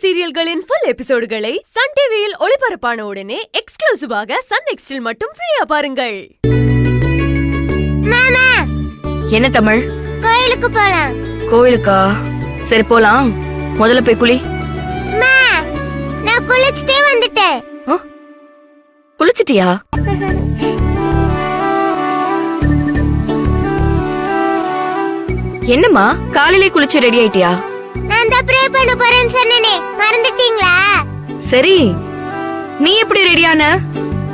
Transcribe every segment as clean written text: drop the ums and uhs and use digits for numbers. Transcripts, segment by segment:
சீரியல்களின் full எபிசோடுகளை Sun டிவியில் ஒளிபரப்பான உடனே எக்ஸ்க்ளூசிவாக சன் நெக்ஸ்டில் மட்டும் ஃப்ரீயா பாருங்கள். மாமா, என்ன தமிழ்? கோயிலுக்கு போலாம். கோயிலுக்கா? சரி போலாம். முதல்ல போய் குளி. மா, நான் குளிச்சிட்டே வந்துட்டேன். குளிச்சிட்டியா? என்னம்மா காலையிலே குளிச்சு ரெடி ஆயிட்டியா? நான் தான் ப்ரே பண்ண போறேன்னு சொன்னேனே, மறந்துட்டீங்களா? சரி, நீ எப்படி ரெடியான?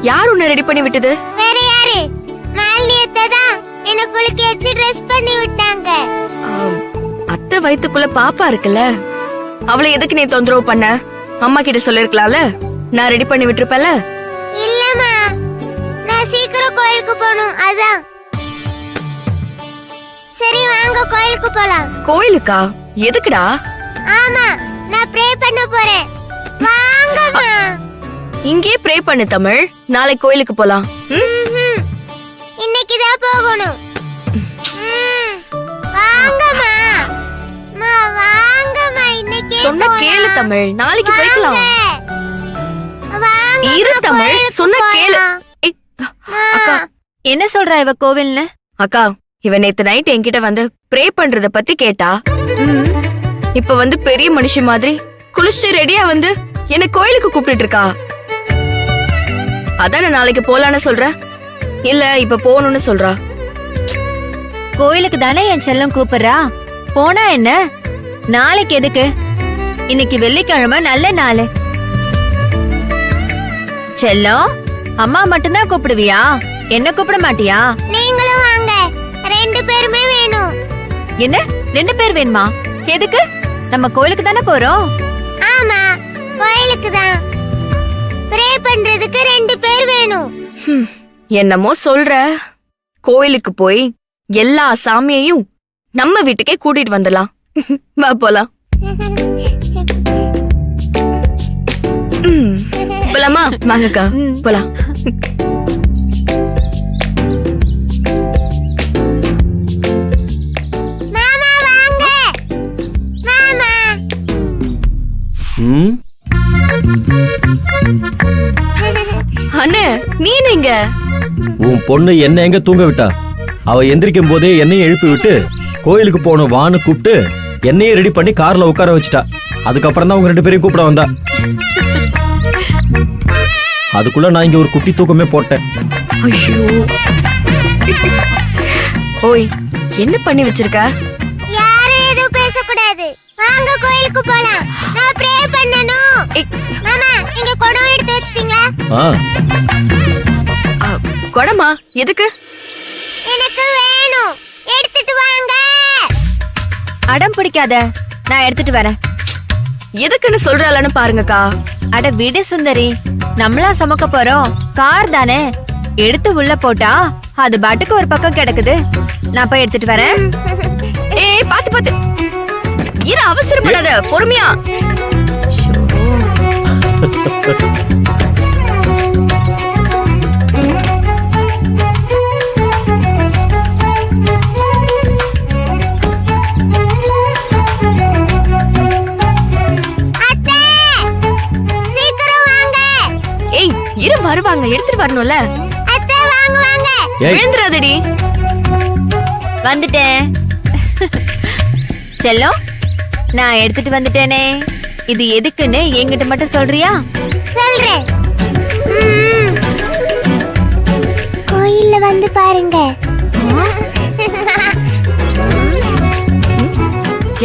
யார் உன்னை ரெடி பண்ணி விட்டது? வேற யாரு? மாலினி அத்தை தான் என்ன குளிக்க வச்சு ட்ரெஸ் பண்ணி விட்டாங்க. அத்தை வயித்துக்குள்ள பாப்பா இருக்குல்ல, அவளை எதுக்கு நீ தொந்தரவு பண்ண? அம்மா கிட்ட சொல்லிருக்கலாம்ல, நான் ரெடி பண்ணி விட்டுருப்பேன்ல. இல்லம்மா, நான் சீக்கிரம் கோயிலுக்கு போகணும், அதான். சரி வாங்க கோயிலுக்கு போலாம். கோயிலுக்கா? எதுக்குடா? ஆமா, நான் ப்ரே பண்ண போறேன். வாங்கம்மா. இங்கே ப்ரே பண்ணு தமிழ், நாளைக்கு கோயிலுக்கு போலாம். இன்னைக்கு தான் போகணும். வாங்கம்மா. மா வாங்கம்மா, இன்னைக்கு சொன்ன கேளு தமிழ், நாளைக்கு போய்க்கலாம். வாங்க. இரு தமிழ், சொன்ன கேளு. அக்கா, என்ன சொல்றா இவ கோவில்னு? அக்கா, இவ நேத்து நைட் என்கிட்ட வந்து ப்ரே பண்றத பத்தி கேட்டா. இப்ப வந்து பெரிய மனுஷி மாதிரி குளிச்சு ரெடியா வந்து என்ன கோயிலுக்கு கூப்பிட்டு இருக்கா. அதான் நான் நாளைக்கு போலான்னு சொல்றேன், இல்ல இப்ப போகணும்னு சொல்றா. கோயிலுக்கு தானே என் செல்லம் கூப்பிடுறா, போனா என்ன? நாளைக்கு எதுக்கு? இன்னைக்கு வெள்ளிக்கிழமை நல்ல நாள். செல்லம், அம்மா மட்டும்தான் கூப்பிடுவியா? என்ன கூப்பிட மாட்டியா? நீங்களும் வாங்க, ரெண்டு பேருமே வேணும். என்ன 2 பேர் வேணுமா? எதுக்கு? நம்ம கோயிலுக்கு தானே போறோம். ஆமா, கோயிலுக்கு தான். ப்ரே பண்றதுக்கு 2 பேர் வேணும். என்னமோ சொல்ற. கோயிலுக்கு போய் எல்லா சாமியையும் நம்ம வீட்டுக்கே கூட்டிட்டு வந்துடலாம். வா போலாம். போலாமா? வாங்கக்கா போலாம். மாமா வாங்க. மாமா. அண்ணே, நீ நீங்க? உன் பொண்ணு என்ன எங்க தூங்க விட்டா? அவ எந்திரிக்கும் போதே என்னையும் எழுப்பி விட்டு கோயிலுக்கு போகணும் வான்னு கூப்பிட்டு என்னையும் ரெடி பண்ணி கார்ல உட்கார வச்சுட்டா. அதுக்கப்புறம் தான் உங்க 2 பேரையும் கூப்பிட வந்தா. அதுக்குள்ள நான் இங்க ஒரு குட்டி தூக்கமே போட்டேன். ஐயோ, ஓய், என்ன பண்ணி வச்சிருக்க? யாரும் எதுவும் பேசக்கூடாது. வாங்க கோயிலுக்கு போலாம். நான் ப்ரே பண்ணனும். மாமா, இங்க குடம் எடுத்து வச்சிட்டீங்களா? குடமா? எதுக்கு? எனக்கு வேணும், எடுத்துட்டு வாங்க. அடம் பிடிக்காத, நான் எடுத்துட்டு வரேன். எதுக்குன்னு சொல்றாளன்னு பாருங்கக்கா. அட விடு சுந்தரி, நம்மளா சமக்க போறோம், கார் தானே. எடுத்து உள்ள போட்டா அது பாட்டுக்கு ஒரு பக்கம் கிடக்குது. நான் போய் எடுத்துட்டு வரேன். ஏய், பாத்து பாத்து இரு, அவசரப்படாத, பொறுமையா. அத்தை, சீக்கிரம் வாங்க. ஏய், இரு, வருவாங்க, எடுத்துட்டு வரணும்ல. அத்தை வாங்க வாங்க. விழுந்துறாதடி. வந்துட்டேன். செல்லம், நான் எடுத்துட்டு வந்துட்டேனே. இது எதுக்குன்னு என்கிட்ட மட்டும் சொல்றியா? சொல்றேன். கோயில்ல வந்து பாருங்க.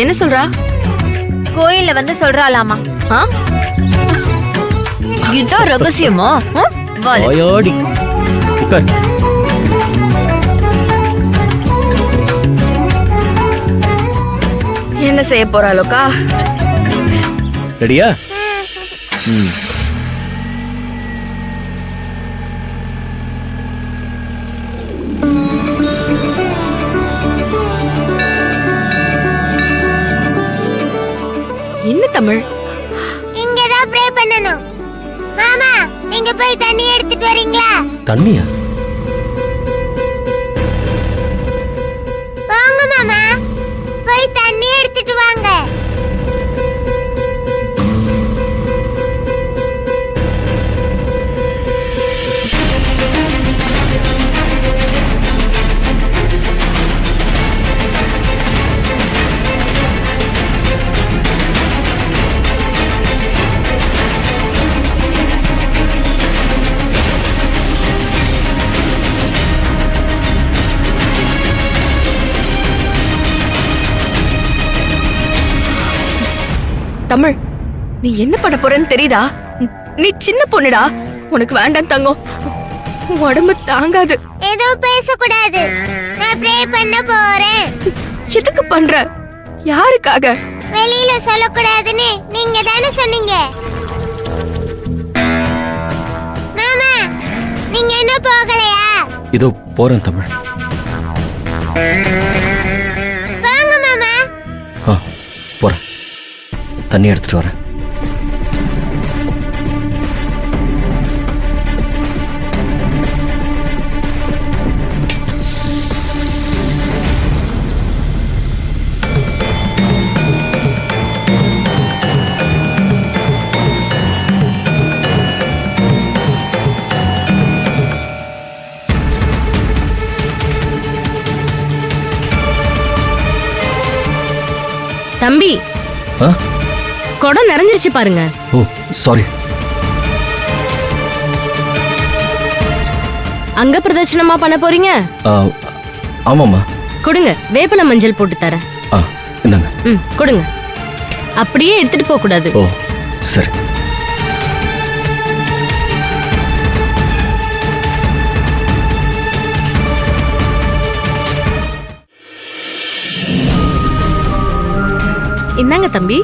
என்ன சொல்றா? கோயில்ல வந்து சொல்றாளாமா. இதுதான் ரகசியமா? ஓயோடி உட்கார். என்ன செய்ய போறாளோக்கா? ரெடியா? என்ன தமிழ்? இங்க தான் ப்ரே பண்ணனும். மாமா, நீங்க போய் தண்ணி எடுத்துட்டு வரீங்களா? தண்ணியா? வாங்க மாமா, போய் தண்ணி எடுத்துட்டு வாங்க. தமிழ், நீ என்ன பண்ண போறன்னு தெரியுதா? நீ சின்ன பொண்ணுடா, உனக்கு வேண்டாம் தங்கம், உடம்பு தாங்காது. எதுவும் பேசக்கூடாது. நான் ப்ரே பண்ண போறேன். எதுக்கு பண்ற? யாருக்காக? வெளியில சொல்லக்கூடாதுன்னு நீங்க தானே சொன்னீங்க. மாமா, நீங்க என்ன போகலையா? இதோ போறேன் தமிழ். வாங்க மாமா. போறேன், தண்ணி எடுத்துட்டு வரேன். தம்பி, குடம் நிறைஞ்சிருச்சு பாருங்க. ஓ சாரி. அங்க பிரதட்சணமா பண்ண போறீங்க? ஆமாம்மா. கொடுங்க, வேப்பிலை மஞ்சள் போட்டு தரேன். இந்தாங்க. கொடுங்க. அப்படியே எடுத்துட்டு போக கூடாது. ஓ சரி. இந்தாங்க தம்பி.